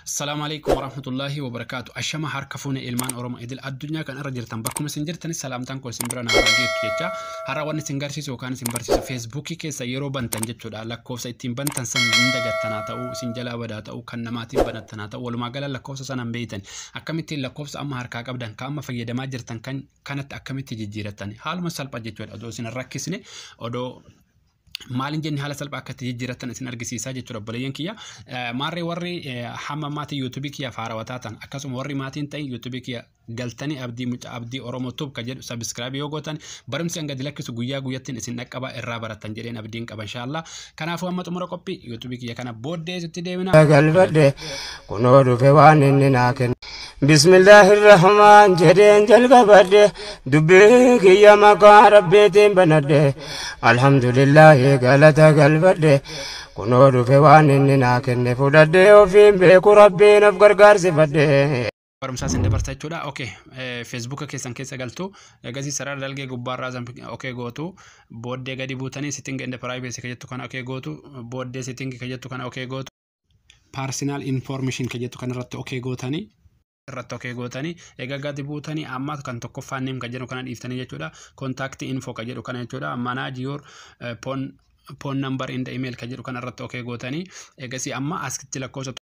السلام عليكم ورحمة الله وبركاته. أشما حركفون إلمان أورما إدل الدنيا كان أرجعتم بكم سنجرتني سلام تانكو سنبرنا راجيت كيتشا هراوان سنجرسي وكان سنبرسي فيسبوكي كيسيرو بنتن جتشود على كوف سيتين بنتن سن دغتنا تاو سنجلا ودا تاو كنماتي بنتنا تاو ولما قال لكوف سنن بيتن أكمتي لكوف أما حركا قبدن كاما فيدا ما جرتن كانت أكمتي جيرتني حال مسال بجتشود أدو سن ركسني أدو مالين جن حالة سلبا كتجيرتنا سن أرجسيسا جتشود بلين كيا ماري وري حمامات يوتيوب كيا فارواتاتن أكاسم وري ماتين تاي يوتيوب كيا galtani abdi oromo tub kajed subscribe yogotan barimsi anga dilakkisu guyya guyyatin isin naqqaba irra baratan jedhen abdiin qaba inshallah kanafu amma tumura qoppi youtube kiya kana bodde sitti deemina galbade kuno dufe waan inni naaken bismillahir rahman jedhen jalqabade dubbi kiya maqaa rabbiitiin banadde alhamdulillah galata galbade kuno dufe waan inni naaken fudadde ofiin beeku rabbiin of gargaarsifadde barumsa sende bartachuudha okay facebook keessan keessa galtu gasi sarar dalge gubbarra zam okay gootu bodde gadi butani setting and privacy kajettu kana okay gootu bodde setting kajettu kana okay gootu personal information kajettu kana ratto okay gootani ratto okay gootani ega gadi butani amma kan tokko fannim kajeddu kana dhiiftani jechuudha contact info kajeddu kana jechuudha manage your phone number in the email kajeddu kana ratto okay gootani egasi amma askitti lakkoofsa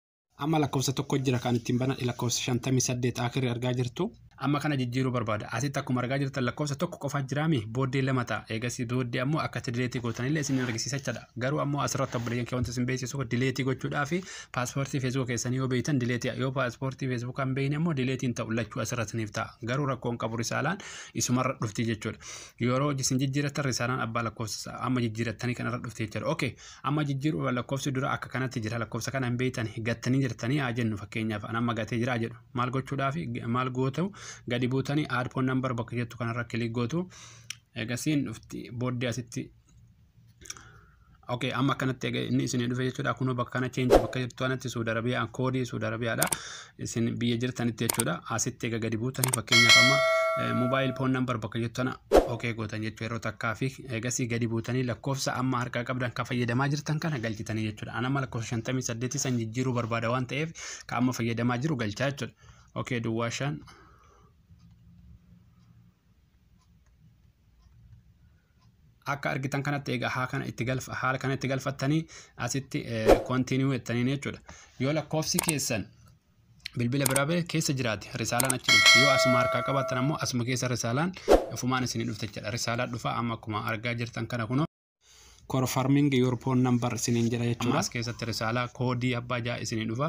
amma lakkoofsa tokko jira kan ittiin bana lakkoofsa 58 akhirii argaa jirtu amma kana jijjiiruu barbaada asitti akkuma argaa jirtan lakkoofsa tokko qofa jiraami booddee lama ta'a eegasii booddee ammoo akka dileetii gootanillee isin argisiisachadha garuu ammoo asirratti obboleeyyan kee wanti isin beeksisu dileetii gochuudhaaf paaspoortii feesbuuk keessanii yoo beeytan dileetii yoo paaspoortii feesbuuk kan beeyne ammoo dileetiin ta'u lachuu asirratiniif ta'a garuu rakkoon qabu risaalaan isumarra dhufti jechuudha yeroo isin jijjiiratan risaalaan abbaa lakkoofsa amma jijjiiratanii kanarra dhufti jechuudha okay amma jijjiiruu lakkoofsi dura akka kanatti jira lakkoofsa kana hin beeytan gattanii jirtanii haa jennu fakkeenyaaf anamma gatee jira jedhu maal gochuudhaaf maal gootu gadi butani add phone number bakka jettu kanarra kilik gootu egasiin dhufti booddee asitti okay amma kanatti inni isin dhufe jechuudha kuno bakka kana change bakka jettu kanatti Saudi Arabia koodii Saudi Arabiaadha isin biyya jirtanitti jechuudha asitti gadi butani fakkeenyaaf amma mobile phone number bakka jettu kana okay gootan jechuudha yeroo takkaa fi egasii gadi butanii lakkoofsa amma harkaa qabdan ka fayyadamaa jirtan kana galchitanii jechuudha anama lakkoofsa 58 san jijjiiruu barbaada waan ta'eef ka amma fayyadamaa jiru galchaa jechuudha okay duwwaashan akka argitan kanatti eega haala kana itti galfattanii asitti continue ettanii jechuudha yoo lakkoofsi keessan bilbila biraa keessa jiraate risaalaan achi dhufti yoo asuma harkaa qabaatan ammoo asuma keessa risaalaan ofumaan isin dhufte jechuudha risaalaa dhufa amma akkuma argaa jirtan kana kuno confirming your phone number isinin jira jechuudha as keessatti risaalaa koodii abbaa jaa isinin dhufa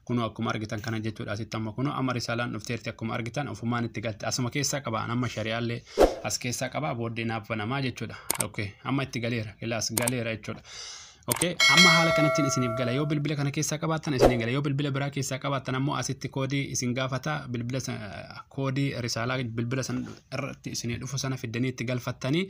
kuno akkuma argitan kana jechuudha asitti amma kuno amma risaalaan dhufteerti akkuma argitan ofumaan itti galte asuma keessa qaba amma shari'aallee as keessa qaba booddee naaf banamaa jechuudha okay amma itti galeera ilaas galeera jechuudha okay amma haala kanatti isiniif gala yoo bilbila kana keessa qabaatan isin gala yoo bilbila biraa keessa qabaatan ammoo asitti koodii isin gaafata bilbila koodii risaalaa bilbila san irratti isin dhufu sana fiddanii itti galfattanii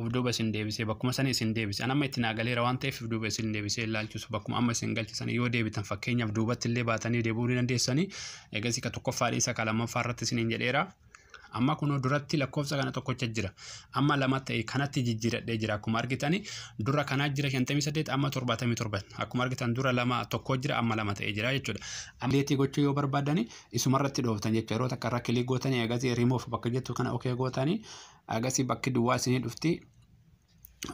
abduuba isin deebisee bakkuma sana isin deebisee anama itti naagaleera waan ta'eef duuba isin deebisee ilaalchisu bakkuma amma isin galchisan yoo deebitan fakkeenyaaf duubatti illee baatanii deebuu dandeessanii eegasii ka tokkoffaa dhiisa ka lammaffaa irratti isiniin jedheera amma kuno duratti lakkoofsa kana tokkocha jira amma lama ta'e kanatti jijjiiradhee jira akkuma argitani dura kana jira 58 amma 77 akkuma argitan dura lama tokko jira amma lama ta'e jira jechuudha amma leetii gochuu yoo barbaadani isumarratti dhooftan jechuudha yeroo takka irra kilik gootanii eegasii remove bakka jettu kana okay gootanii eegasii bakki duwwaa isinii dhufti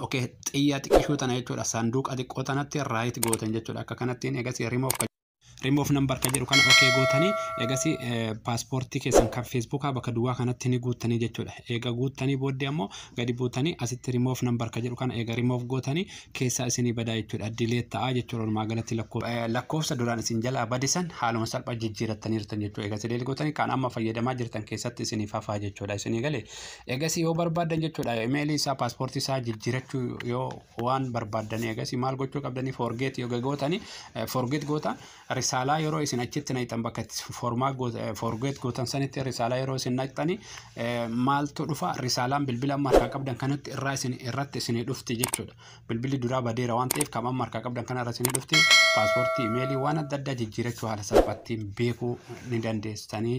okay xiyyaa xiqqishuu tana jechuudha saanduqa xiqqoo tanatti right gootan jechuudha akka kanatti eegasii remove number ka jedhu kana okay gootanii eegasii paaspoortii keessan kan Facebook bakka duwwaa kanatti ni guuttanii jechuudha eega guuttanii booddee ammoo gadi buutanii asitti remove number ka jedhu kana eega remove gootanii keessa isinii badaa jechuudha delete ta'a jechuudha magaalatti lakkoofsa duraan isin jalaa badisan haaluma salphaa jijjiirattaniirtan jechuudha eegasii delete gootanii kan amma fayyadamaa jirtan keessatti isinii fafaa jechuudha isinii galee eegasii yoo barbaadan jechuudha email isaa paaspoortii isaa jijjiirachuu yoo waan barbaadan eegasii maal gochuu qabdanii forget yoo gootanii forget gootan risaalaa yeroo isin achitti naqxan bakka forget gootan sanitti risaalaa yeroo isin naqxani maaltu dhufa risaalaan bilbila amma harkaa qabdan kanatti irratti isin dhufti jechuudha bilbilli duraa badeera waan ta'eef kan amma harkaa qabdan kana irra isin dhufti paaspoortii imeelii waan adda addaa jijjiirachuu haala salphaatti beekuu ni dandeessanii